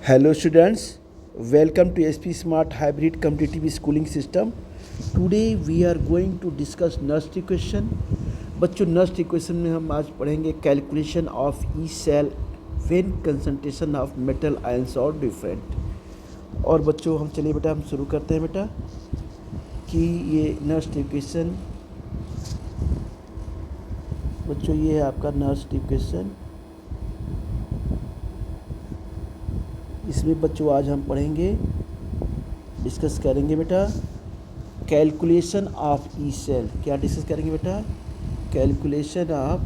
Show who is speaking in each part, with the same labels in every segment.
Speaker 1: Hello students, welcome to SP Smart Hybrid Competitive Schooling System. Today we are going to discuss next equation. बच्चों next equation में हम आज पढ़ेंगे calculation of E cell when concentration of metal ions और different. और बच्चों हम चलिए बेटा हम शुरू करते हैं बेटा कि ये नेक्स्ट इक्वेशन बच्चों ये है आपका नेक्स्ट इक्वेशन। इसमें बच्चों आज हम पढ़ेंगे डिस्कस करेंगे बेटा कैलकुलेशन ऑफ ई सेल। क्या डिस्कस करेंगे बेटा? कैलकुलेशन ऑफ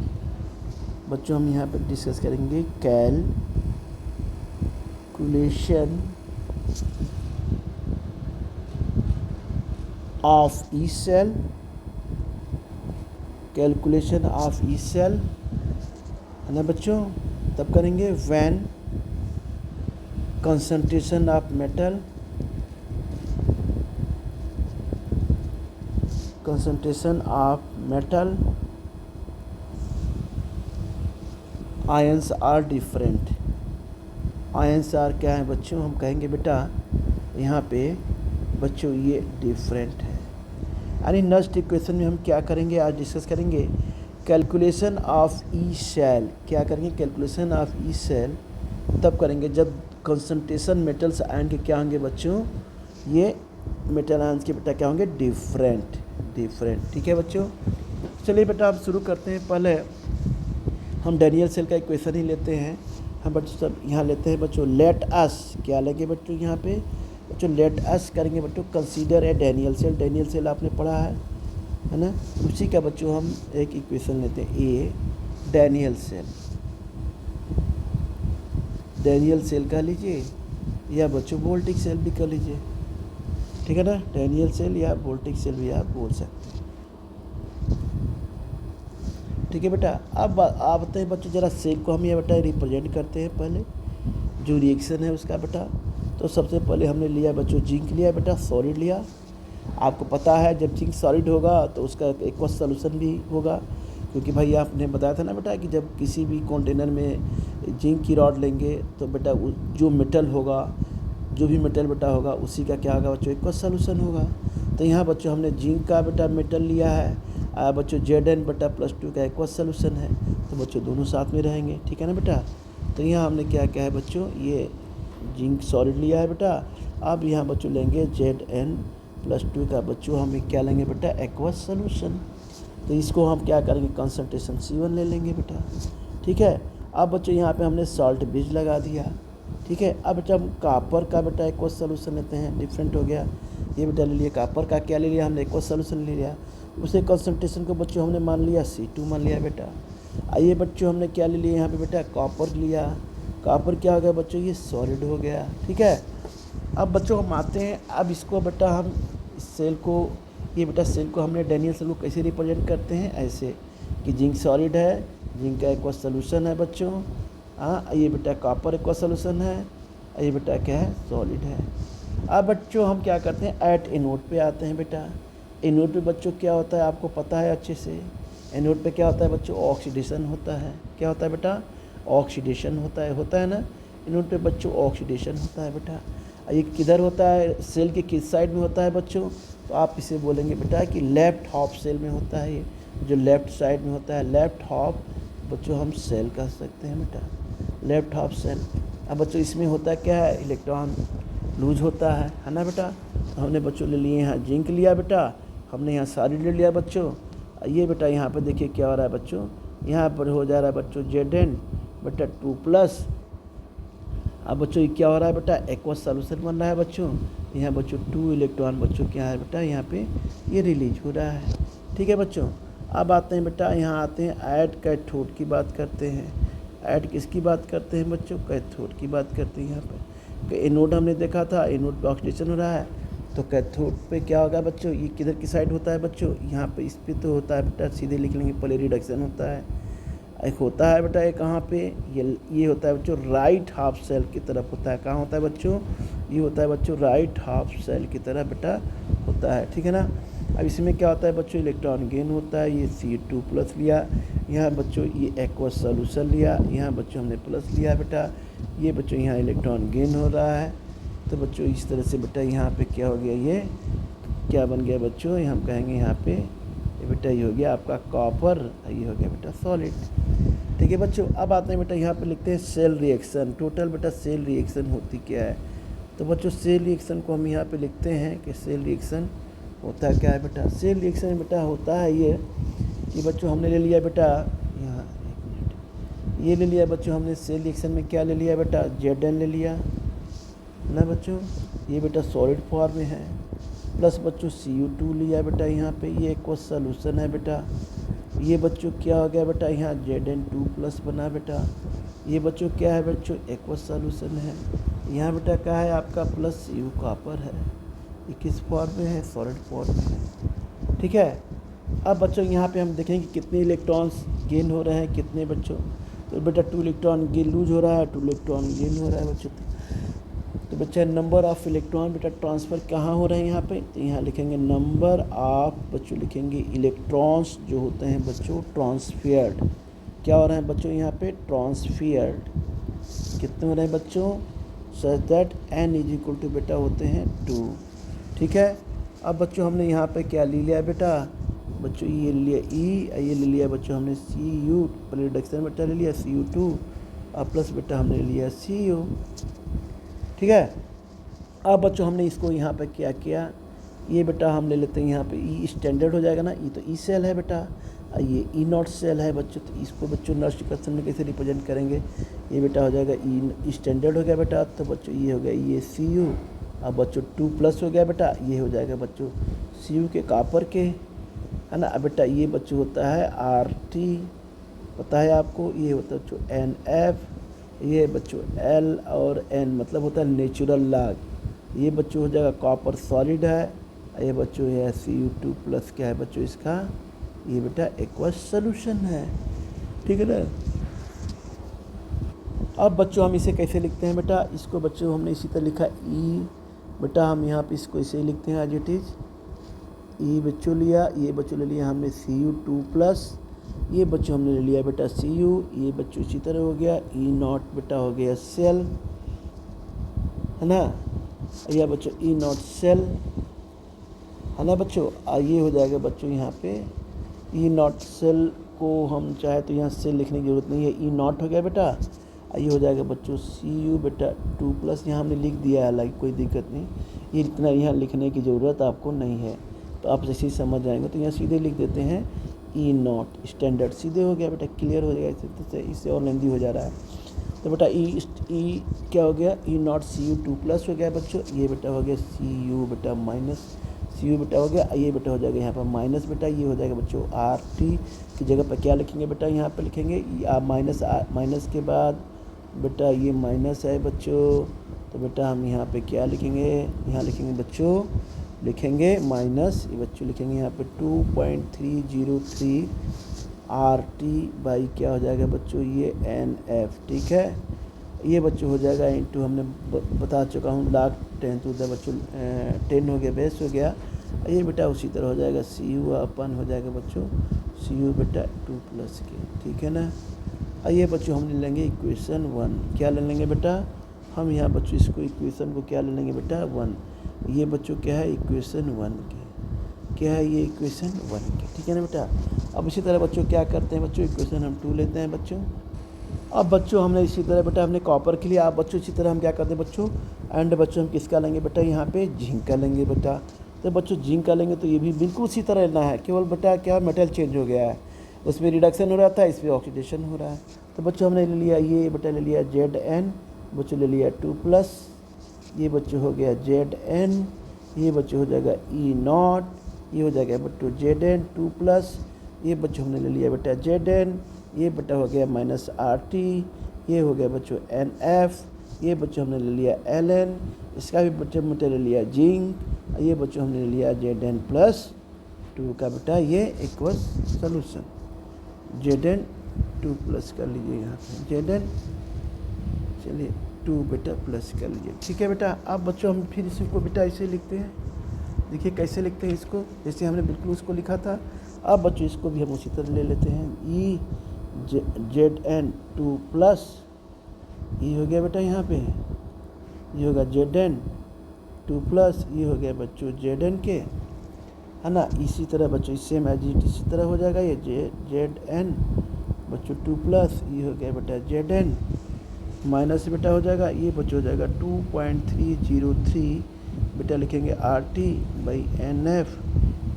Speaker 1: बच्चों हम यहाँ पर डिस्कस करेंगे calculation of E cell. Calculation of E cell है ना बच्चों, तब करेंगे when concentration of metal ions are different। ions are क्या है बच्चों? हम कहेंगे बेटा यहाँ पे बच्चों ये डिफरेंट है। यानी नेक्स्ट इक्वेशन में हम क्या करेंगे आज डिस्कस करेंगे कैलकुलेशन ऑफ ई सेल। क्या करेंगे? कैलकुलेशन ऑफ ई सेल तब करेंगे जब कंसंट्रेशन मेटल्स आयन के क्या होंगे बच्चों? ये मेटल आयंस के बेटा क्या होंगे? डिफरेंट। ठीक है बच्चों, चलिए बेटा आप शुरू करते हैं। पहले हम डैनियल सेल का इक्वेशन ही लेते हैं। हम बच्चों सब यहाँ लेते हैं बच्चों लेट अस। क्या लेंगे बच्चों यहाँ पे? बच्चों लेट अस करेंगे बच्चों consider a Daniel cell. Daniel cell आपने पढ़ा है ना? उसी का बच्चों हम एक इक्वेशन लेते हैं ए डैनियल सेल। डैनियल सेल कह लीजिए या बच्चों वोल्टिक सेल भी कर लीजिए, ठीक है ना? डैनियल सेल या वोल्टिक सेल भी आप बोल सकते हैं, ठीक है बेटा। अब आप बताइए बच्चों जरा सेल को हम ये बेटा रिप्रेजेंट करते हैं। पहले जो रिएक्शन है उसका बेटा, तो सबसे पहले हमने लिया बच्चों जिंक लिया बेटा, सॉलिड लिया। आपको पता है जब जिंक सॉलिड होगा तो उसका एक सॉल्यूशन भी होगा, क्योंकि भाई आपने बताया था ना बेटा कि जब किसी भी कंटेनर में जिंक की रॉड लेंगे तो बेटा जो मेटल होगा, जो भी मेटल बेटा होगा उसी का क्या होगा बच्चों? एक सॉल्यूशन होगा। तो यहाँ बच्चों हमने जिंक का बेटा मेटल लिया है बच्चों Zn बेटा +2 का एक सॉल्यूशन है, तो बच्चों दोनों साथ में रहेंगे, ठीक है ना बेटा। तो यहाँ हमने क्या क्या है बच्चों? ये जिंक सॉलिड लिया है बेटा। अब यहाँ बच्चों लेंगे Zn+2 का बच्चों हम क्या लेंगे बेटा? Aqueous solution. तो इसको हम क्या करेंगे? कंसंट्रेशन C1 ले लेंगे बेटा, ठीक है। अब बच्चों यहाँ पे हमने सॉल्ट बीज लगा दिया, ठीक है। अब बेटा हम कापर का बेटा एक्वस सॉल्यूशन लेते हैं, डिफरेंट हो गया। ये बेटा ले लिया कापर का, क्या ले लिया हमने? एक्वस सॉल्यूशन ले लिया। उसे कंसंट्रेशन को बच्चों हमने मान लिया C2 मान लिया बेटा। आइए बच्चों हमने क्या ले लिया यहाँ पे बेटा? कॉपर लिया। कॉपर क्या हो गया बच्चों? ये सॉलिड हो गया, ठीक है। अब बच्चों हम आते हैं, अब इसको बेटा हम इस सेल को, ये बेटा सेल को हमने डैनियल सेल को कैसे रिप्रेजेंट करते हैं? ऐसे कि जिंक सॉलिड है, जिंक का एक्वा सॉल्यूशन है बच्चों। हाँ, ये बेटा कॉपर एक्वा सॉल्यूशन है, ये बेटा क्या है? सॉलिड है। अब बच्चों हम क्या करते हैं? एट एनोड पे आते हैं बेटा। एनोड पे बच्चों क्या होता है आपको पता है अच्छे से? एनोड पे क्या होता है बच्चों? ऑक्सीडेशन होता है। क्या होता है बेटा? ऑक्सीडेशन होता है ना? एनोड पे बच्चों ऑक्सीडेशन होता है बेटा। ये किधर होता है? सेल के किस साइड में होता है बच्चों? तो आप इसे बोलेंगे बेटा कि लेफ्ट हाफ सेल में होता है। ये जो लेफ़्ट साइड में होता है, लेफ़्ट हाफ बच्चों हम सेल कह सकते हैं बेटा, लेफ़्ट हाफ सेल। अब बच्चों इसमें होता है क्या है? इलेक्ट्रॉन लूज होता है ना बेटा। तो हमने बच्चों ले लिए यहाँ जिंक लिया बेटा, हमने यहाँ सॉलिड ले लिया बच्चों। ये बेटा यहाँ पर देखिए क्या हो रहा है बच्चों? यहाँ पर हो जा रहा है बच्चों Zn बेटा 2+। अब बच्चों ये क्या हो रहा है बेटा? एक्वस सॉल्यूशन बन रहा है बच्चों। यहाँ बच्चों 2 इलेक्ट्रॉन बच्चों क्या है बेटा? यहाँ पे ये रिलीज हो रहा है, ठीक है बच्चों। अब आते हैं बेटा, यहाँ आते हैं ऐड कैथोड की बात करते हैं। ऐड किसकी बात करते हैं बच्चों? कैथोड की बात करते हैं। यहाँ पे एनोड हमने देखा था, एनोड पे ऑक्सीडेशन हो रहा है, तो कैथोड पे क्या होगा बच्चों? ये किधर की साइड होता है बच्चों? यहाँ पे इस पे तो होता है बेटा, सीधे लिख लेंगे पहले रिडक्शन होता है। एक होता है बेटा ये कहाँ पे? ये होता है बच्चों राइट हाफ सेल की तरफ होता है। कहाँ होता है बच्चों? ये होता है बच्चों राइट हाफ सेल की तरफ बेटा होता है, ठीक है ना। अब इसमें क्या होता है बच्चों? इलेक्ट्रॉन गेन होता है। ये C2+ लिया, यहाँ बच्चों ये एक्वस सॉल्यूशन लिया, यहाँ बच्चों हमने प्लस लिया बेटा, ये बच्चों यहाँ इलेक्ट्रॉन गेन हो रहा है। तो बच्चों इस तरह से बेटा यहाँ पे क्या हो गया, ये क्या बन गया बच्चों, ये हम कहेंगे यहाँ पे ये बेटा ये हो गया आपका कॉपर, ये हो गया बेटा सॉलिड। ठीक है बच्चों, अब आते हैं बेटा यहाँ पे लिखते हैं सेल रिएक्शन। टोटल बेटा सेल रिएक्शन होती क्या है। तो बच्चों सेल रिएक्शन को हम यहाँ पे लिखते हैं कि सेल रिएक्शन होता क्या है बेटा। सेल रिएक्शन बेटा होता है ये कि बच्चों हमने ले लिया बेटा यहाँ, एक मिनट, ये ले लिया बच्चों हमने सेल रिएक्शन में क्या ले लिया बेटा, Zn ले लिया ना बच्चों, ये बेटा सॉलिड फॉर्म में है, प्लस बच्चों Cu2 लिया बेटा यहाँ पे, ये एक्वस सॉल्यूशन है बेटा। ये बच्चों क्या हो गया बेटा, यहाँ Zn2 प्लस बना बेटा। ये बच्चों क्या है बच्चों, एक्वस सॉल्यूशन है। यहाँ बेटा क्या है आपका प्लस Cu कॉपर है, ये किस फॉर्म में है, सॉलिड फॉर्म में है। ठीक है, अब बच्चों यहाँ पे हम देखेंगे कि कितने इलेक्ट्रॉन्स गेन हो रहे हैं, कितने बच्चों। तो बेटा 2 इलेक्ट्रॉन गेन लूज हो रहा है, 2 इलेक्ट्रॉन गेन हो रहा है बच्चों। तो बच्चा नंबर ऑफ़ इलेक्ट्रॉन बेटा ट्रांसफ़र कहाँ हो रहे हैं यहाँ पे, तो यहाँ लिखेंगे नंबर ऑफ बच्चों, लिखेंगे इलेक्ट्रॉन्स जो होते हैं बच्चों ट्रांसफियर्ड। क्या हो रहे हैं बच्चों यहाँ पे, ट्रांसफियर्ड कितने हो रहे हैं बच्चों, such that n is equal to बेटा होते हैं 2। ठीक है, अब बच्चों हमने यहाँ पे क्या ले लिया बेटा, बच्चों ये ले लिया E, ये ले लिया बच्चों हमने Cu, पहले रिडक्शन बेटा ले लिया Cu2 और प्लस बेटा हमने ले लिया Cu। ठीक है, अब बच्चों हमने इसको यहाँ पे क्या किया, ये बेटा हम ले लेते हैं यहाँ पे E स्टैंडर्ड हो जाएगा ना, E तो E सेल है बेटा, ये E नॉट सेल है बच्चों। तो इसको बच्चों नेक्स्ट क्वेश्चन में कैसे रिप्रेजेंट करेंगे, ये बेटा हो जाएगा E स्टैंडर्ड हो गया बेटा। तो बच्चों ये हो गया ये Cu, अब बच्चों 2 प्लस हो गया बेटा, ये हो जाएगा बच्चों Cu के कॉपर के, है ना। अब बेटा ये बच्चों होता है RT, पता है आपको, ये होता है बच्चों NF, ये बच्चों L और N मतलब होता है नेचुरल लॉग। ये बच्चों हो जाएगा कॉपर सॉलिड है, ये बच्चों है Cu2 प्लस क्या है बच्चों इसका, ये बेटा एक्वस सॉल्यूशन है। ठीक है ना। अब बच्चों हम इसे कैसे लिखते हैं बेटा, इसको बच्चों हमने इसी तरह लिखा E, बेटा हम यहाँ पे इसको इसे लिखते हैं एज इट इज़ E बच्चों लिया, ये बच्चों ले लिया हमने Cu2 प्लस, ये बच्चों हमने ले लिया बेटा Cu, ये बच्चों इसी तरह हो गया E नॉट बेटा हो गया सेल, है ना, यह बच्चों E नॉट सेल, है ना बच्चों। ये हो जाएगा बच्चों यहाँ पे E नॉट सेल को हम चाहे तो यहाँ सेल लिखने की ज़रूरत नहीं है, E नॉट हो गया बेटा। ये हो जाएगा बच्चों Cu बेटा 2 प्लस, यहाँ हमने लिख दिया है, लाइक कोई दिक्कत नहीं, ये इतना यहाँ लिखने की ज़रूरत आपको नहीं है, तो आप जैसे ही समझ जाएंगे तो यहाँ सीधे लिख देते हैं E नॉट स्टैंडर्ड, सीधे हो गया बेटा, क्लियर हो जाएगा, इससे और लेंदी हो जा रहा है। तो बेटा E क्या हो गया, E नॉट Cu2 प्लस हो गया बच्चों, ये बेटा हो गया Cu बेटा माइनस Cu बेटा हो गया, ये बेटा हो जाएगा यहाँ पर माइनस बेटा, ये हो जाएगा बच्चों RT की जगह पर क्या लिखेंगे बेटा, यहाँ पर लिखेंगे माइनस के बाद बेटा ये माइनस है बच्चों, तो बेटा हम यहाँ पे क्या लिखेंगे, यहाँ लिखेंगे बच्चों, लिखेंगे माइनस, ये बच्चों लिखेंगे यहाँ पे 2.303 RT बाई क्या हो जाएगा बच्चों ये NF। ठीक है, ये बच्चों हो जाएगा इंटू, हमने बता चुका हूँ log 10 to the बच्चों 10 हो गया, बेस हो गया। ये बेटा उसी तरह हो जाएगा Cu अपन हो जाएगा बच्चों Cu बेटा 2 प्लस के। ठीक है ना। आइए बच्चों हम ले लेंगे इक्वेशन 1, क्या ले लेंगे बेटा, हम यहाँ बच्चों इसको इक्वेशन को क्या ले लेंगे बेटा 1, ये बच्चों क्या है इक्वेशन 1 के, क्या है ये इक्वेशन 1 के। ठीक है ना बेटा। अब इसी तरह बच्चों क्या करते हैं बच्चों, इक्वेशन हम 2 लेते हैं बच्चों। अब बच्चों हमने इसी तरह बेटा हमने कॉपर के लिए, आप बच्चों इसी तरह हम क्या करते हैं बच्चों, एंड बच्चों हम किसका लेंगे बेटा, यहाँ पे जिंक का लेंगे बेटा। तो बच्चों जिंक का लेंगे तो ये भी बिल्कुल उसी तरह लेना है, केवल बेटा क्या मेटल चेंज हो गया है, उसमें रिडक्शन हो रहा था, इसमें ऑक्सीडेशन हो रहा है। तो बच्चों हमने ले लिया ये बेटा ले लिया Zn, बच्चों ले लिया 2 प्लस, ये बच्चों हो गया Zn, ये बच्चों हो जाएगा E नॉट, ये हो जाएगा बच्चों Zn 2 प्लस, ये बच्चों हमने ले लिया बेटा Zn, ये बेटा हो गया माइनस RT, ये हो गया बच्चों NF, ये बच्चों हमने ले लिया Ln, इसका भी बच्चों हमने ले लिया जिंक, ये बच्चों हमने ले लिया Zn प्लस 2 का बेटा ये एक्वस सॉल्यूशन। Zn 2 प्लस कर लीजिए यहाँ पे, Zn चलिए 2 बेटा प्लस कर लीजिए। ठीक है बेटा। अब बच्चों हम फिर इसको बेटा ऐसे लिखते हैं, देखिए कैसे लिखते हैं इसको, जैसे हमने बिल्कुल उसको लिखा था, अब बच्चों इसको भी हम उसी तरह ले लेते हैं, E Z N two plus E हो गया बेटा यहाँ पे, ये होगा जेड एन टू प्लस ये हो गया बच्चों जेड एन के, है ना। इसी तरह बच्चों सेम एज इट इसी तरह हो जाएगा, ये जेड एन बच्चों टू प्लस ये हो गया बेटा जेड एन माइनस बेटा हो जाएगा, ये बच्चों हो जाएगा 2.303 बेटा लिखेंगे R T by N F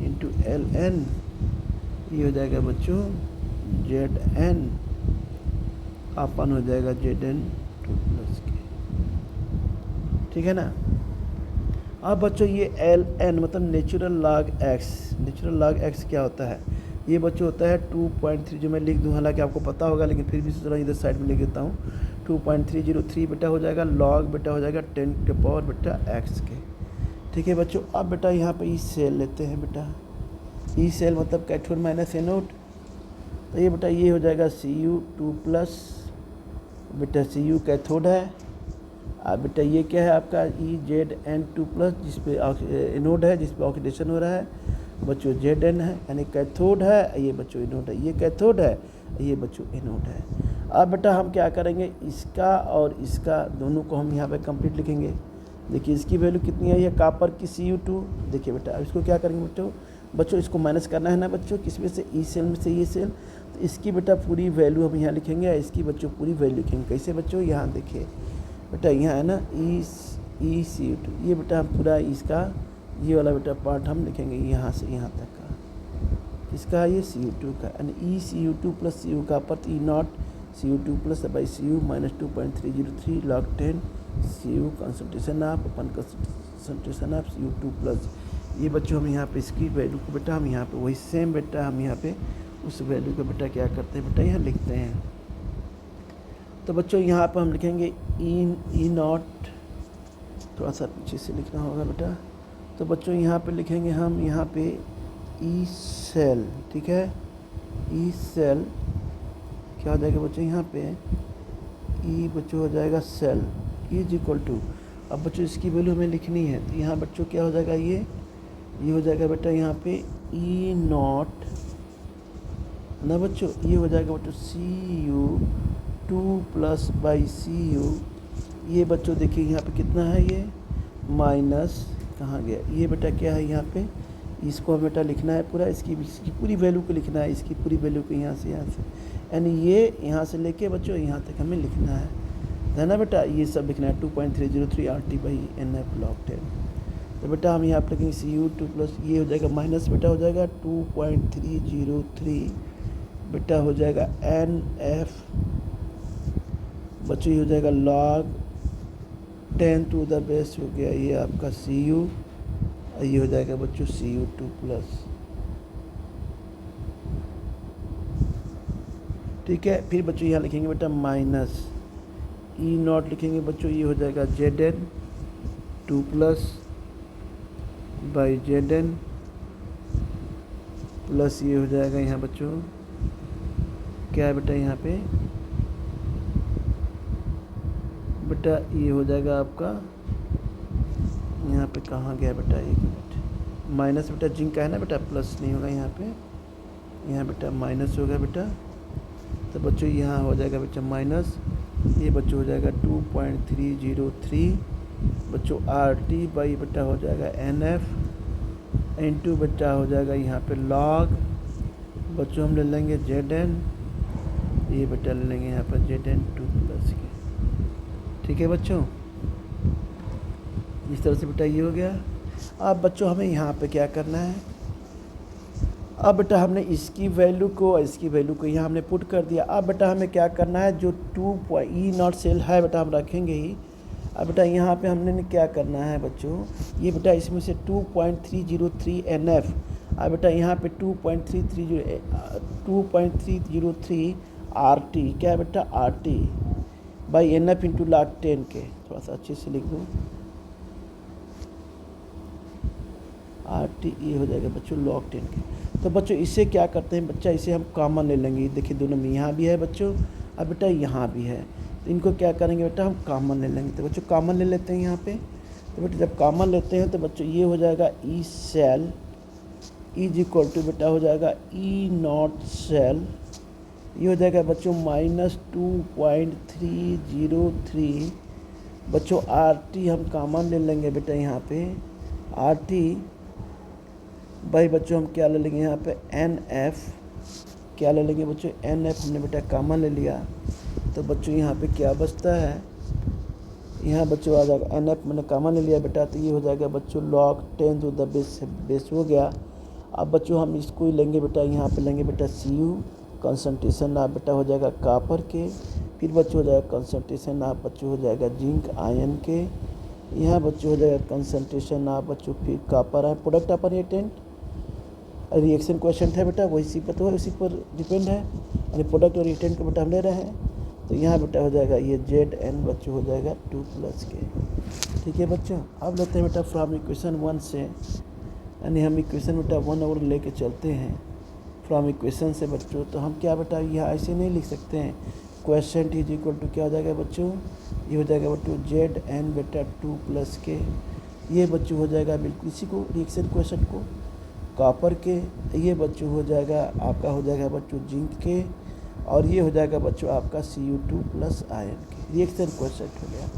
Speaker 1: into L N, ये हो जाएगा बच्चों जेड एन अपन हो जाएगा जेड एन टू प्लस के, ठीक है ना। अब बच्चों ये एल एन मतलब natural log x, natural log x क्या होता है, ये बच्चों होता है 2.3 जो मैं लिख दूँ, हालांकि आपको पता होगा लेकिन फिर भी सोच इधर साइड में लिख देता हूँ, 2.303 बेटा हो जाएगा लॉग बेटा हो जाएगा 10 के पावर बेटा एक्स के, ठीक है बच्चों। अब बेटा यहाँ पे ई सेल लेते हैं बेटा, ई सेल मतलब कैथोड माइनस एनोड, तो ये बेटा ये हो जाएगा Cu2 प्लस बेटा Cu कैथोड है, अब बेटा ये क्या है आपका EZN2 प्लस जिस पे एनोड है, जिस पे ऑक्सीडेशन हो रहा है बच्चों Zn है, यानी कैथोड है, ये बच्चों एनोड है, ये कैथोड है, ये बच्चों एनोड है। अब बेटा हम क्या करेंगे, इसका और इसका दोनों को हम यहाँ पे कंप्लीट लिखेंगे। देखिए इसकी वैल्यू कितनी आई है कापर की Cu2, देखिए बेटा अब इसको क्या करेंगे बच्चों इसको माइनस करना है ना बच्चों, किसमें से ई सेल में से ये सेल, तो इसकी बेटा पूरी वैल्यू हम यहाँ लिखेंगे, इसकी बच्चों पूरी वैल्यू लिखेंगे कैसे बच्चों, यहाँ देखिए बेटा यहाँ है ना ई Cu2, ये बेटा हम पूरा इसका ये वाला बेटा पार्ट हम लिखेंगे यहाँ से यहाँ तक का, इसका ये Cu2 का, यानी ई Cu2 प्लस Cu का पर E naught Cu2 plus by Cu minus 2.303 log 10 Cu concentration of अपन कंसंट्रेशन ऑफ Cu2 प्लस, ये बच्चों हम यहाँ पे इसकी वैल्यू को बेटा हम यहाँ पे वही सेम बेटा हम यहाँ पे उस वैल्यू को बेटा क्या करते हैं बेटा यहाँ लिखते हैं। तो बच्चों यहाँ पर हम लिखेंगे ई नॉट, थोड़ा सा पीछे से लिखना होगा बेटा, तो बच्चों यहाँ पे लिखेंगे हम यहाँ पे ई सेल, ठीक है, ई सेल क्या हो जाएगा बच्चों यहाँ पे ई बच्चों हो जाएगा सेल इज इक्वल टू, अब बच्चों इसकी वैल्यू हमें लिखनी है, तो यहाँ बच्चों क्या हो जाएगा ये हो जाएगा बेटा यहाँ पे ई नॉट ना बच्चों, ये हो जाएगा बच्चों Cu2 प्लस बाई Cu, ये बच्चों देखिए यहाँ पे कितना है ये माइनस कहाँ गया, ये बेटा क्या है यहाँ पे, इसको हमें बेटा लिखना है पूरा, इसकी पूरी वैल्यू को लिखना है, इसकी पूरी वैल्यू को यहाँ से यानी ये यहाँ से लेके बच्चों यहाँ तक हमें लिखना है ना बेटा, ये सब लिखना है 2.303 RT बाई NF log 10। तो बेटा हम यहाँ पे लिखेंगे Cu2 प्लस ये हो जाएगा माइनस बेटा हो जाएगा 2.303 बेटा हो जाएगा NF बच्चों ये हो जाएगा log 10 टू द बेस हो गया ये आपका Cu, ये हो जाएगा बच्चों Cu2 प्लस, ठीक है। फिर बच्चों यहाँ लिखेंगे बेटा माइनस ई नॉट लिखेंगे बच्चों, ये हो जाएगा Zn2 plus by Zn plus ये हो जाएगा यहाँ बच्चों क्या है बेटा यहाँ पे बेटा ये हो जाएगा आपका यहाँ पे कहाँ गया बेटा, एक मिनट, माइनस बेटा जिंक का है ना बेटा, प्लस नहीं होगा यहाँ पे, यहाँ बेटा माइनस होगा बेटा, तो बच्चों यहाँ हो जाएगा बेटा माइनस, ये बच्चों हो जाएगा 2.303 बच्चों RT बाई बेटा हो जाएगा NF इंटू बेटा हो जाएगा यहाँ पे log बच्चों हम ले लेंगे Zn, ये बेटा ले लेंगे यहाँ पर Zn2 प्लस के, ठीक है बच्चों। इस तरह से बेटा ये हो गया। अब बच्चों हमें यहाँ पे क्या करना है, अब बेटा हमने इसकी वैल्यू को और इसकी वैल्यू को यहाँ हमने पुट कर दिया। अब बेटा हमें क्या करना है, जो ई नॉट सेल है बेटा हम रखेंगे ही। अब बेटा यहाँ पे हमने क्या करना है बच्चों, ये बेटा इसमें से 2.303 NF, अब बेटा यहाँ पे 2.303 RT क्या है बेटा RT by NF into log 10 के, थोड़ा सा अच्छे से लिख दूँ RT ये हो जाएगा बच्चों log 10 के। तो बच्चों इसे क्या करते हैं बच्चा, इसे हम कॉमन ले लेंगे, देखिए दोनों में यहाँ भी है बच्चों, अब बेटा यहाँ भी है, तो इनको क्या करेंगे बेटा हम कॉमन ले लेंगे। तो बच्चों कॉमन ले लेते हैं यहाँ पे, तो बेटा जब कॉमन लेते हैं तो बच्चों ये हो जाएगा E cell is equal to बेटा हो जाएगा ई नॉट सेल, ये हो जाएगा बच्चों -2.303। बच्चों आर टी हम कॉमन ले लेंगे बेटा यहाँ पे, आर टी भाई बच्चों हम क्या ले लेंगे यहाँ पे एन एफ, क्या ले लेंगे बच्चों एन एफ, हमने बेटा कॉमन ले लिया। तो बच्चों यहाँ पे क्या बचता है, यहाँ बच्चों आ जाएगा एन एफ मैंने कॉमन ले लिया बेटा, तो ये हो जाएगा बच्चों log 10 टू द बेस हो गया। अब बच्चों हम इसको ही लेंगे बेटा, यहाँ पे लेंगे बेटा Cu कंसनट्रेशन आप बेटा हो जाएगा कापर के, फिर बच्चों हो जाएगा कंसनट्रेशन आप बच्चों हो जाएगा जिंक आयन के, यहाँ बच्चों हो जाएगा कंसनट्रेशन आप बच्चों फिर कापर है, प्रोडक्ट अपन रिएक्टेंट रिएक्शन क्वेश्चन है बेटा, वही इसी पर तो है, उसी पर डिपेंड है, यानी प्रोडक्ट और रिएक्टेंट का बेटा हम ले रहे हैं। तो यहाँ बेटा हो जाएगा ये Zn बच्चों हो जाएगा 2 के, ठीक है बच्चों। अब लेते हैं बेटा फ्रॉम इक्वेशन 1 से, यानी हम इक्वेशन बेटा 1 और लेके चलते हैं फ्रॉम इक्वेशन से बच्चों। तो हम क्या बेटा यहाँ ऐसे नहीं लिख सकते हैं, क्वेश्चन इज इक्वल टू क्या हो जाएगा बच्चों, ये हो जाएगा बच्चों Zn बेटा 2 के, ये बच्चों हो जाएगा बिल्कुल इसी को रिएक्शन क्वेश्चन को कॉपर के, ये बच्चों हो जाएगा आपका हो जाएगा बच्चों जिंक के, और ये हो जाएगा बच्चों आपका Cu2 आयन के, रिएक्शन क्वेश्चन हो गया।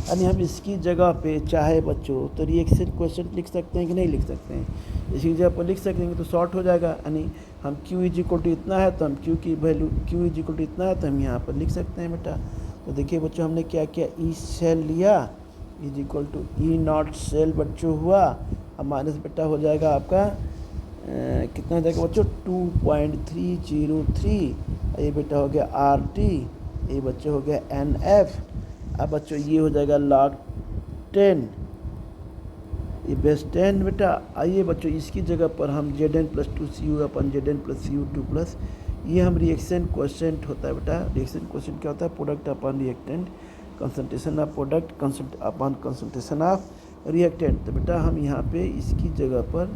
Speaker 1: यानी हम इसकी जगह पे चाहे बच्चों तो रिएक्शन क्वेश्चन लिख सकते हैं कि नहीं लिख सकते हैं, इसकी जगह पर लिख सकेंगे तो शॉर्ट हो जाएगा, यानी हम Q इज इक्वल टू इतना है तो हम Q की value Q is equal to इतना है तो हम यहाँ पर लिख सकते हैं बेटा। तो देखिए बच्चों हमने क्या किया, ई सेल लिया is equal to E naught cell बच्चों हुआ, अब माइनस बेटा हो जाएगा आपका कितना हो जाएगा बच्चों 2.303, ये बेटा हो गया आर टी, ये बच्चों हो गया एन एफ। अब बच्चों ये हो जाएगा log 10, ये बेस 10 बेटा। आइए बच्चों इसकी जगह पर हम Zn+2Cu अपन Zn+Cu2+, ये हम रिएक्शन क्वेश्चन होता है बेटा, रिएक्शन क्वेश्चन क्या होता है, product upon reactant, concentration of product upon concentration of reactant. तो बेटा हम यहाँ पे इसकी जगह पर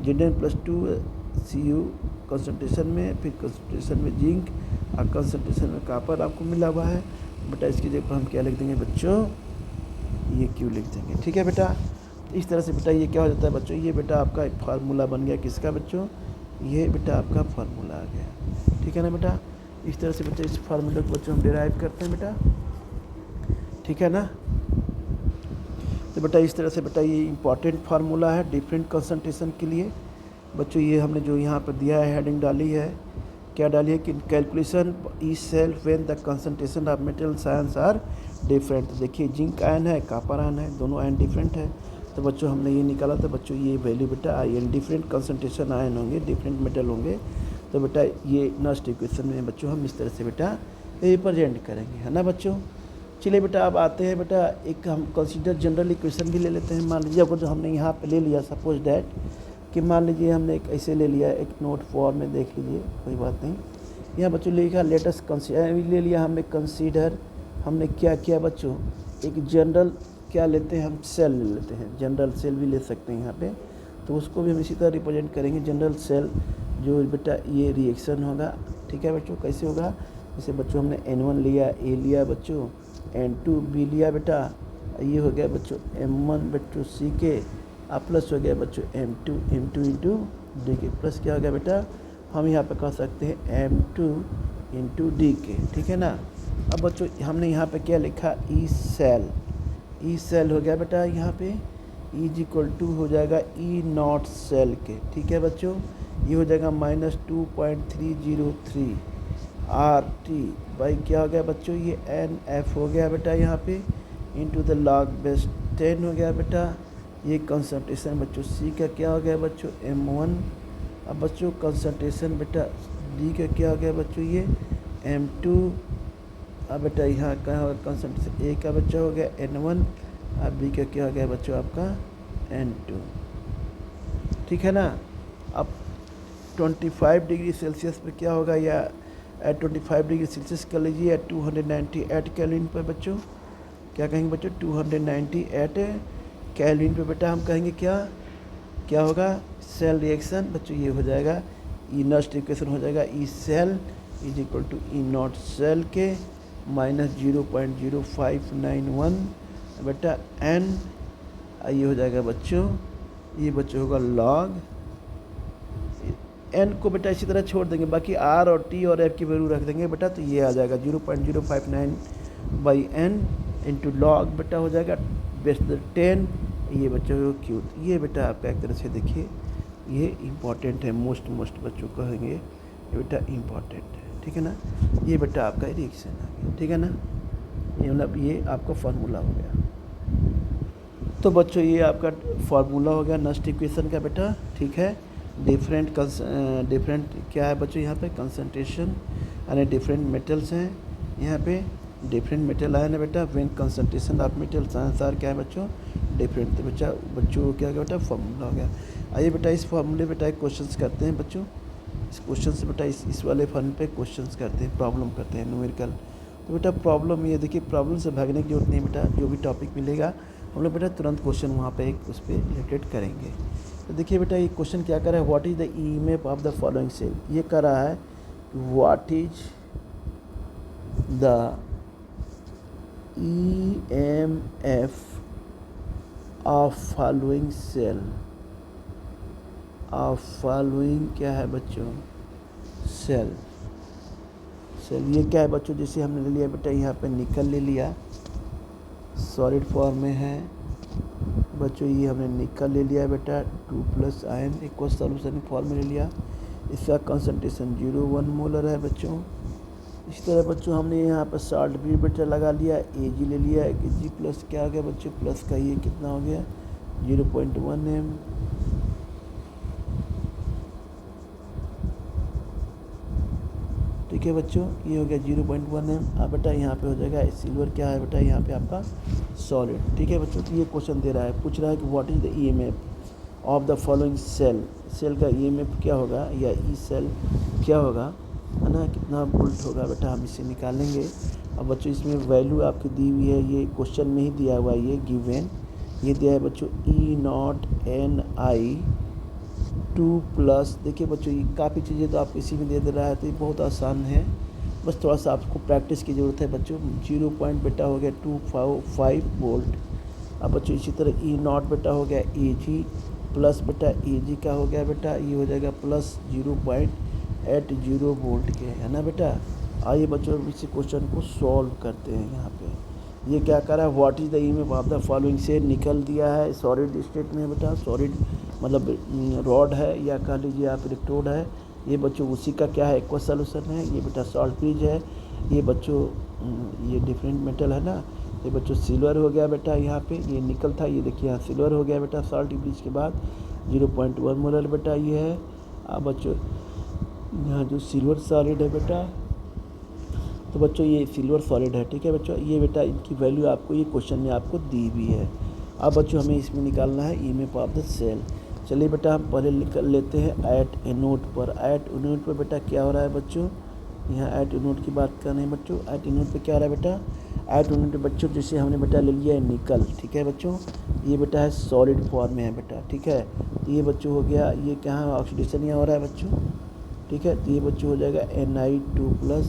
Speaker 1: Zn+2Cu कंसंट्रेशन में, फिर कंसंट्रेशन में जिंक और कंसंट्रेशन में कापर आपको मिला हुआ है बेटा, इसकी जगह पर हम क्या लिख देंगे बच्चों, ये Q लिख देंगे, ठीक है बेटा। इस तरह से बेटा ये क्या हो जाता है बच्चों, ये बेटा आपका एक फार्मूला बन गया किसका बच्चों, ये बेटा आपका फार्मूला आ गया, ठीक है ना बेटा। इस तरह से बच्चों इस फार्मूले को बच्चों हम डिराइव करते हैं बेटा, ठीक है ना। तो बेटा इस तरह से बेटा ये इंपॉर्टेंट फार्मूला है डिफरेंट कंसंट्रेशन के लिए बच्चों। ये हमने जो यहाँ पर दिया है हेडिंग डाली है, क्या डाली है कि calculation E cell when the concentration of metals ions are different. देखिए जिंक आयन है, कॉपर आयन है, दोनों आयन डिफरेंट है। तो बच्चों हमने ये निकाला था बच्चों, ये वैल्यू बेटा आयन डिफरेंट कंसंट्रेशन आयन होंगे, डिफरेंट मेटल होंगे। तो बेटा ये नेक्स्ट इक्वेशन में बच्चों हम इस तरह से बेटा रिप्रेजेंट करेंगे, है ना बच्चों। चलिए बेटा अब आते हैं बेटा, एक हम कंसीडर जनरल इक्वेशन भी ले लेते हैं। मान लीजिए अगर जो हमने यहाँ पे ले लिया, सपोज डैट कि मान लीजिए हमने एक ऐसे ले लिया, एक नोट फॉर्म में देख लीजिए, कोई बात नहीं। यहाँ बच्चों लिखा लेटेस्ट कंसीडर ले लिया हमने कंसीडर, हमने क्या किया बच्चों, एक जनरल क्या लेते हैं हम, सेल ले लेते हैं, जनरल सेल भी ले सकते हैं यहाँ पे। तो उसको भी हम इसी तरह रिप्रेजेंट करेंगे, जनरल सेल जो बेटा ये रिएक्शन होगा, ठीक है बच्चों। कैसे होगा, जैसे बच्चों हमने N1 लिया, A लिया बच्चों, N2 B लिया बेटा, ये हो गया बच्चों M1 बच्चों C के, प्लस हो गया बच्चों M2 इंटू D के, प्लस क्या हो गया बेटा, हम यहाँ पे कह सकते हैं M2 इंटू D के, ठीक है ना। अब बच्चों हमने यहाँ पे क्या लिखा, ई सेल हो गया बेटा, यहाँ पे इज इक्वल टू हो जाएगा ई नॉट सेल के, ठीक है बच्चों। ये हो जाएगा -2.303 आर टी बाई क्या हो गया बच्चों, ये एन एफ हो गया बेटा यहाँ पे, इंटू द log बेस 10 हो गया बेटा। ये कंसंट्रेशन बच्चों सी का क्या हो गया बच्चों M1। अब बच्चों कंसंट्रेशन बेटा डी का क्या हो गया बच्चों, ये M2। अब बेटा यहाँ का होगा कंसंट्रेशन ए का बच्चा हो गया N1, अब बी का क्या हो गया बच्चों आपका N2, ठीक है ना। अब 25 डिग्री सेल्सियस पे क्या होगा, या एट 25 डिग्री सेल्सियस कर लीजिए एट 298 केल्विन पर बच्चों, क्या कहेंगे बच्चों 298 केल्विन पे बेटा हम कहेंगे क्या होगा, सेल रिएक्शन बच्चों। ये हो जाएगा ई नेक्स्ट इक्वेशन हो जाएगा E cell is equal to E naught cell के -0.0591 बेटा n। ये हो जाएगा बच्चों, ये बच्चों होगा log एन को बेटा इसी तरह छोड़ देंगे, बाकी आर और टी और एफ की वैल्यू रख देंगे बेटा, तो ये आ जाएगा 0.059/n इंटू लॉग बेटा हो जाएगा बेस 10, ये बच्चों को क्यू। ये बेटा आपका एक तरह से देखिए ये इम्पॉर्टेंट है, मोस्ट बच्चों कहेंगे ये बेटा इम्पॉर्टेंट है, ठीक है ना। ये बेटा आपका रिएक्शन आ गया, ठीक है ना, ये मतलब ये आपका फार्मूला हो गया। तो बच्चों ये आपका फार्मूला हो गया नस्ट इक्वेशन का बेटा, ठीक है। डिफरेंट क्या है बच्चों यहाँ पे कंसंट्रेशन यानी डिफरेंट मेटल्स हैं, यहाँ पे डिफरेंट मेटल आया ना बेटा, when concentration of metals answer क्या है बच्चों डिफरेंट। तो बच्चों क्या क्या बेटा फार्मूला हो गया। आइए बेटा इस फार्मूले बेटा क्वेश्चंस करते हैं बच्चों, इस क्वेश्चन से बेटा इस वाले फन पे क्वेश्चंस करते हैं, प्रॉब्लम करते हैं न्यूमेरिकल। तो बेटा प्रॉब्लम ये देखिए, प्रॉब्लम से भागने की जरूरत नहीं बेटा, जो भी टॉपिक मिलेगा हम लोग बेटा तुरंत क्वेश्चन वहाँ पे एक उस पर रिलेटेड करेंगे। तो देखिए बेटा ये क्वेश्चन क्या कर रहा है, what is the EMF of the following cell. ये कर रहा है what is the EMF of following cell, of following क्या है बच्चों सेल। ये क्या है बच्चों, जैसे हमने ले लिया बेटा यहाँ पे निकल ले लिया, सॉलिड फॉर्म में है बच्चों, ये हमने निकल ले लिया बेटा 2+ आयन इक्वल सॉल्यूशन फॉर्म में ले लिया, इसका कंसंट्रेशन 0.1 मोलर है बच्चों। इसी तरह बच्चों हमने यहाँ पर साल्ट भी बेटा लगा लिया, Ag ले लिया, Ag प्लस क्या हो गया बच्चों प्लस का ये कितना हो गया 0.1 m, ठीक है बच्चों ये हो गया 0.1 m। अब बेटा यहाँ पे हो जाएगा सिल्वर क्या है बेटा यहाँ पे आपका सॉलिड, ठीक है बच्चों। तो ये क्वेश्चन दे रहा है, पूछ रहा है कि what is the EMF of the following cell, cell का ईएमएफ क्या होगा या ई सेल क्या होगा है ना, कितना वोल्ट होगा बेटा हम इसे निकालेंगे। अब बच्चों इसमें वैल्यू आपकी दी हुई है, ये क्वेश्चन में ही दिया हुआ है, ये गिवन ये दिया है बच्चों E0NI 2+। देखिए बच्चों ये काफ़ी चीज़ें तो आप इसी में दे रहा है, तो ये बहुत आसान है, बस थोड़ा सा आपको प्रैक्टिस की ज़रूरत है बच्चों। 0 पॉइंट बेटा हो गया 255 वोल्ट। अब बच्चों इसी तरह E0 बेटा हो गया Ag प्लस बेटा Ag का हो गया बेटा ये हो जाएगा प्लस 0.80 वोल्ट के, है ना बेटा। आइए बच्चों इसी क्वेश्चन को सॉल्व करते हैं। यहाँ पे ये क्या कर रहा है, what is the EMF of the following से निकल दिया है सॉलिड स्टेट में बेटा, सॉलिड मतलब रॉड है या कह लीजिए आप इलेक्ट्रोड है, ये बच्चों उसी का क्या है एक्वा सॉल्यूशन है, ये बेटा सॉल्ट ब्रिज है, ये बच्चों ये डिफरेंट मेटल है ना, ये बच्चों सिल्वर हो गया बेटा, यहाँ पे ये निकल था, ये देखिए यहाँ सिल्वर हो गया बेटा सॉल्ट ब्रिज के बाद 0.1 मोलर बेटा ये है। अब बच्चों यहाँ जो सिल्वर सॉलिड है बेटा, तो बच्चों ये सिल्वर सॉलिड है, ठीक है बच्चों। ये बेटा इनकी वैल्यू आपको ये क्वेश्चन में आपको दी हुई है। अब बच्चों हमें इसमें निकालना है ईएमएफ ऑफ द सेल। चलिए बेटा हम पहले निकल लेते हैं एट एनोड पर। एट एनोड पर बेटा क्या हो रहा है बच्चों, यहाँ एट एनोड की बात कर रहे हैं बच्चों। एट एनोड पे क्या हो रहा है बेटा, एट एनोड पे बच्चों जैसे हमने बेटा ले लिया है निकल, ठीक है बच्चों, ये बेटा है सॉलिड फॉर्म में है बेटा, ठीक है। तो ये बच्चों हो गया, ये क्या है ऑक्सीडेशन यहाँ हो रहा है बच्चों, ठीक है। तो ये बच्चों हो जाएगा Ni2+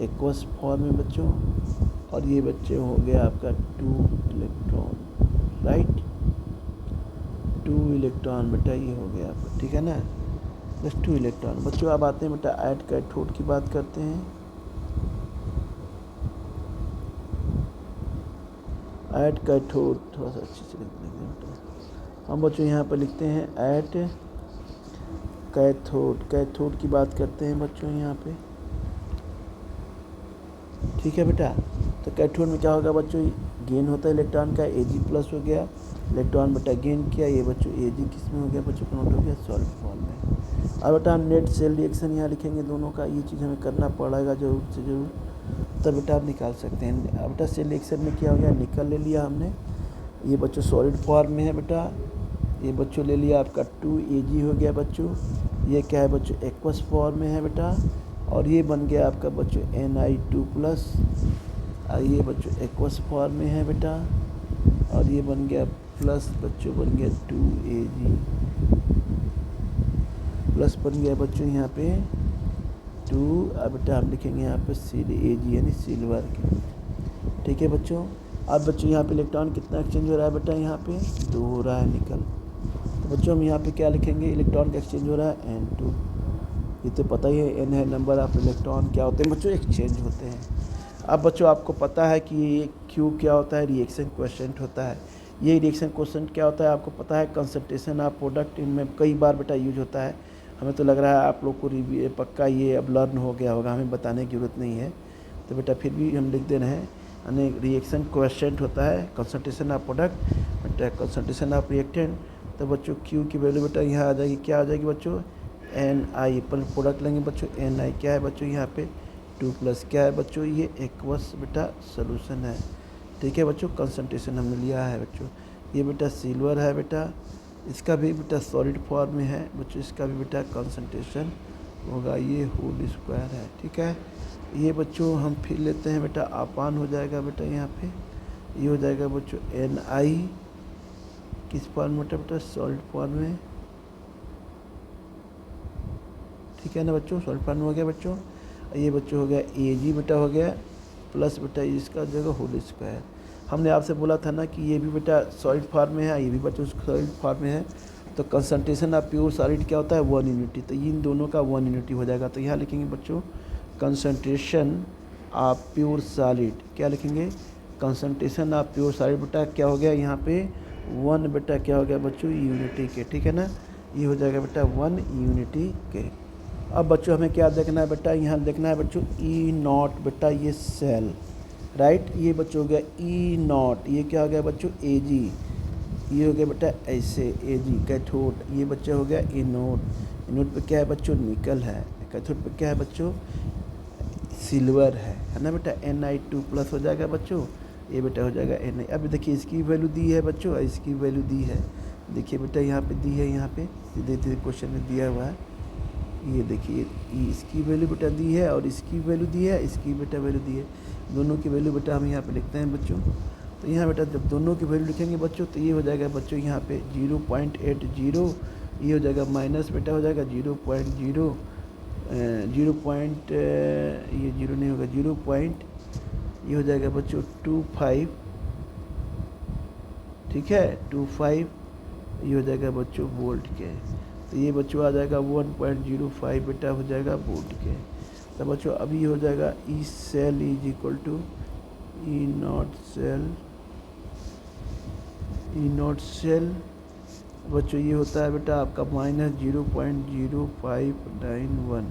Speaker 1: एक्वस फॉर्म में बच्चों, और ये बच्चे हो गया आपका 2 इलेक्ट्रॉन, राइट 2 इलेक्ट्रॉन बेटा ये हो गया आपका, ठीक है ना, बस 2 इलेक्ट्रॉन। बच्चों अब आते हैं बेटा ऐड कैथोड की बात करते हैं। ऐड कैथोड थोड़ा सा अच्छे से लिख देंगे बेटा हम बच्चों, यहाँ पर लिखते हैं ऐड कैथोड। कैथोड की बात करते हैं बच्चों यहाँ पे, ठीक है बेटा। तो कैथोड में क्या होगा बच्चों, गेन होता है इलेक्ट्रॉन का, Ag+ हो गया इलेक्ट्रॉन बेटा गेन किया, ये बच्चों Ag किस में हो गया बच्चों कन्वर्ट हो गया सॉलिड फॉर्म में। अब बेटा हम नेट सेल रिएक्शन यहाँ लिखेंगे दोनों का, ये चीज़ हमें करना पड़ेगा ज़रूर से ज़रूर, तब बेटा आप निकाल सकते हैं। अब बेटा सेल रिएक्शन में क्या हो गया, निकल ले लिया हमने, ये बच्चों सॉलिड फॉर्म में है बेटा, ये बच्चों ले लिया आपका 2Ag हो गया बच्चों, ये क्या है बच्चों एक्वस फॉर्म में है बेटा, और ये बन गया आपका बच्चों Ni2+, ये बच्चों एक्वस फॉर्म में है बेटा, और ये बन गया प्लस बच्चों बन गया 2Ag प्लस बन गया बच्चों यहाँ पे 2, अब बेटा हम लिखेंगे यहाँ पे Ag यानी सिल्वर के, ठीक है बच्चों। अब बच्चों यहाँ पे इलेक्ट्रॉन कितना एक्सचेंज हो रहा है बेटा, यहाँ पे 2 हो रहा है निकल, तो बच्चों हम यहाँ पे क्या लिखेंगे, इलेक्ट्रॉन का एक्सचेंज हो रहा है N2, ये तो पता ही है, एन है नंबर ऑफ इलेक्ट्रॉन क्या होते हैं बच्चों, एक्सचेंज होते हैं। अब बच्चों आपको पता है कि ये क्यू क्या होता है, रिएक्शन क्वोशिएंट होता है। ये रिएक्शन क्वोशिएंट क्या होता है आपको पता है, कंसंट्रेशन ऑफ प्रोडक्ट, इनमें कई बार बेटा यूज होता है। हमें तो लग रहा है आप लोग को पक्का ये अब लर्न हो गया होगा, हमें बताने की ज़रूरत नहीं है, तो बेटा फिर भी हम लिख दे रहे हैं। यानी रिएक्शन क्वोशिएंट होता है कंसंट्रेशन ऑफ प्रोडक्ट बेटा कंसंट्रेशन ऑफ रिएक्टेंट। तो बच्चों क्यू की वैल्यू बेटा यहाँ आ जाएगी, क्या आ जाएगी बच्चों, एन आई पर प्रोडक्ट लेंगे बच्चों, एन आई क्या है बच्चों यहाँ पे 2 प्लस क्या है बच्चों, ये एक्वस बेटा सोल्यूशन है। ठीक है बच्चों, कंसंट्रेशन हमने लिया है बच्चों। ये बेटा सिल्वर है बेटा, इसका भी बेटा सॉलिड फॉर्म में है बच्चों, इसका भी बेटा कंसंट्रेशन होगा, ये होल स्क्वायर है। ठीक है, ये बच्चों हम फिर लेते हैं बेटा, आपान हो जाएगा बेटा यहाँ पे, ये हो जाएगा बच्चों एन आई किस फॉर्म में बेटा, सॉलिड फॉर्म में। ठीक है ना बच्चों, सॉलिड फॉर्म में हो गया बच्चों। ये बच्चों हो गया ए जी बेटा हो गया, प्लस बेटा इसका जगह होल स्क्वायर। हमने आपसे बोला था ना कि ये भी बेटा सॉलिड फॉर्म में है, ये भी बच्चों सॉलिड फॉर्म में है, तो कंसंट्रेशन ऑफ प्योर सॉलिड क्या होता है 1 यूनिटी, तो इन दोनों का 1 यूनिटी हो जाएगा। तो यहाँ लिखेंगे बच्चों कंसंट्रेशन ऑफ प्योर सॉलिड, क्या लिखेंगे, कंसंट्रेशन ऑफ प्योर सॉलिड बेटा क्या हो गया यहाँ पे 1 बेटा क्या हो गया बच्चों यूनिटी के। ठीक है ना, ये हो जाएगा बेटा 1 यूनिटी के। अब बच्चों हमें क्या देखना है बेटा, यहाँ देखना है बच्चों ई नॉट बेटा, ये सेल राइट, ये बच्चों हो गया ई नॉट, ये क्या हो गया बच्चों ए जी, ये हो गया बेटा ऐसे ए जी कैथोड, ये बच्चा हो गया एनोड। एनोड पे क्या है बच्चों निकल है, कैथोड पे क्या है बच्चों सिल्वर है ना बेटा, Na2 प्लस हो जाएगा बच्चों, ये बेटा हो जाएगा Na। अब देखिए इसकी वैल्यू दी है बच्चों, इसकी वैल्यू दी है, देखिए बेटा यहाँ पे दी है, यहाँ पे सीधे सीधे क्वेश्चन में दिया हुआ है, ये देखिए इसकी वैल्यू बेटा दी है और इसकी वैल्यू दी है, इसकी बेटा वैल्यू दी है, दोनों की वैल्यू बेटा हम यहाँ पे लिखते हैं बच्चों। तो यहाँ बेटा जब दोनों की वैल्यू लिखेंगे बच्चों तो ये हो जाएगा बच्चों यहाँ पे 0.80, ये हो जाएगा माइनस बेटा हो जाएगा 0.0 ये 0 नहीं होगा 0 पॉइंट, ये हो जाएगा बच्चों 25। ठीक है 25, ये हो जाएगा बच्चों वोल्ट के, तो ये बच्चों आ जाएगा 1.05 बेटा हो जाएगा वोल्ट के। तो बच्चों अभी हो जाएगा E cell is equal to E naught cell बच्चों, ये होता है बेटा आपका माइनस 0.0591।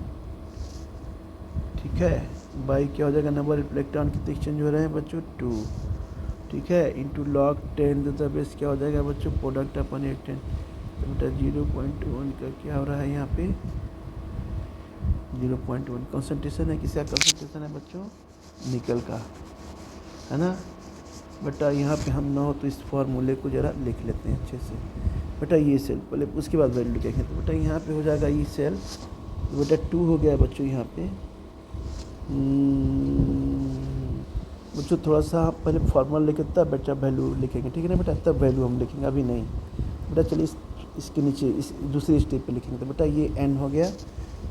Speaker 1: ठीक है, बाई क्या हो जाएगा नंबर इलेक्ट्रॉन कितने एक्सचेंज हो रहे हैं बच्चों 2। ठीक है, into log 10 to the base क्या हो जाएगा बच्चों प्रोडक्ट अपन रिएक्टेंट, तो बेटा 0.1 का क्या हो रहा है यहाँ पे 0.1 कंसंट्रेशन है, किसका कंसंट्रेशन है बच्चों निकल का, है ना बेटा। यहाँ पे हम ना हो तो इस फार्मूले को ज़रा लिख लेते हैं अच्छे से बेटा, ये सेल पहले उसके बाद वैल्यू लिखेंगे, तो बेटा यहाँ पे हो जाएगा ये सेल, तो बेटा 2 हो गया बच्चों यहाँ पे। बच्चों थोड़ा सा पहले फार्मूला लिखे तब बेटा वैल्यू लिखेंगे, ठीक है ना बेटा, तब वैल्यू हम लिखेंगे, अभी नहीं बेटा। चलिए इसके नीचे इस दूसरी स्टेप पे लिखेंगे, तो बेटा ये n हो गया।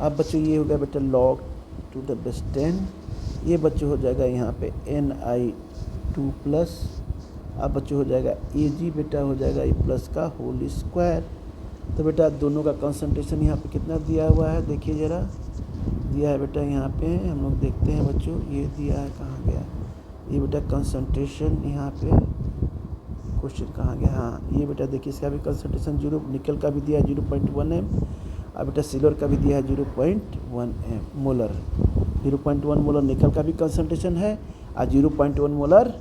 Speaker 1: अब बच्चों ये हो गया बेटा log टू द बेस 10, ये बच्चों हो जाएगा यहाँ पे Ni2 प्लस, अब बच्चों हो जाएगा Ag बेटा हो जाएगा ये प्लस का होल स्क्वायर। तो बेटा दोनों का कंसंट्रेशन यहाँ पे कितना दिया हुआ है देखिए ज़रा, दिया है बेटा यहाँ पे हम लोग देखते हैं बच्चों, ये दिया है कहाँ गया, ये बेटा कंसंट्रेशन यहाँ पे क्वेश्चन कहाँ गया, हाँ ये बेटा देखिए इसका भी कंसंट्रेशन 0, निकल का भी दिया है 0.1 m, और बेटा सिल्वर का भी दिया है 0.1 मोलर, 0.1 मोलर निकल का भी कंसंट्रेशन है और 0.1 मोलर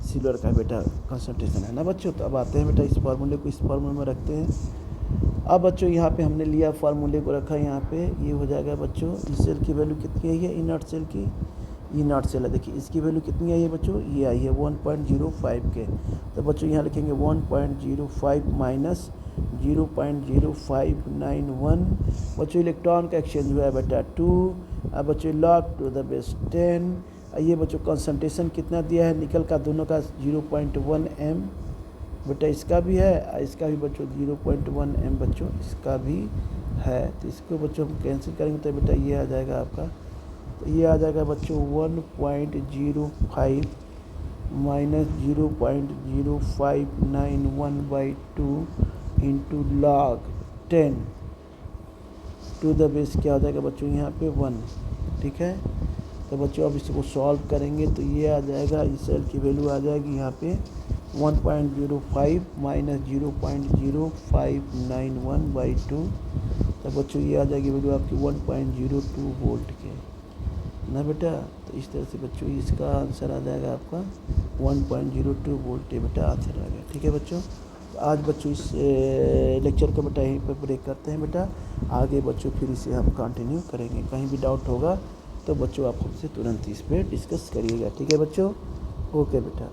Speaker 1: सिल्वर का बेटा कंसंट्रेशन है ना बच्चों। तो अब आते हैं बेटा इस फार्मूले को इस फार्मूले में रखते हैं। अब बच्चों यहाँ पे हमने लिया फार्मूले को रखा यहाँ पे, ये हो जाएगा बच्चों इस सेल की वैल्यू कितनी आई है, इनर्ट सेल की, ई नॉट सेल है देखिए इसकी वैल्यू कितनी आई है बच्चों, ये आई है 1.05 के। तो बच्चों यहाँ लिखेंगे 1.05 माइनस 0.0591, बच्चों इलेक्ट्रॉन का एक्सचेंज हुआ है बेटा 2। अब बच्चों log टू द बेस 10, ये बच्चों कंसंट्रेशन कितना दिया है निकल का दोनों का 0.1 m बेटा, इसका भी है इसका भी बच्चों 0.1 m बच्चों इसका भी है। तो इसको बच्चों हम कैंसिल करेंगे तो बेटा ये आ जाएगा आपका, तो ये आ जाएगा बच्चों 1.05 minus 0.0591/2 into log 10 to the base क्या हो जाएगा बच्चों यहाँ पे 1, ठीक है। तो बच्चों अब इसको सॉल्व करेंगे तो ये आ जाएगा, इस सेल की वैल्यू आ जाएगी यहाँ पे 1.05 माइनस 0.0591/2। तो बच्चों ये आ जाएगी वैल्यू आपकी 1.02 वोल्ट के ना बेटा। तो इस तरह से बच्चों इसका आंसर आ जाएगा आपका 1.02 वोल्ट है बेटा, आंसर आ गया, ठीक है बच्चों। तो आज बच्चों इस लेक्चर को बेटा यहीं पर ब्रेक करते हैं बेटा। आगे बच्चों फिर इसे हम कंटिन्यू करेंगे। कहीं भी डाउट होगा तो बच्चों आप हमसे तुरंत इस पर डिस्कस करिएगा, ठीक है बच्चों। ओके बेटा।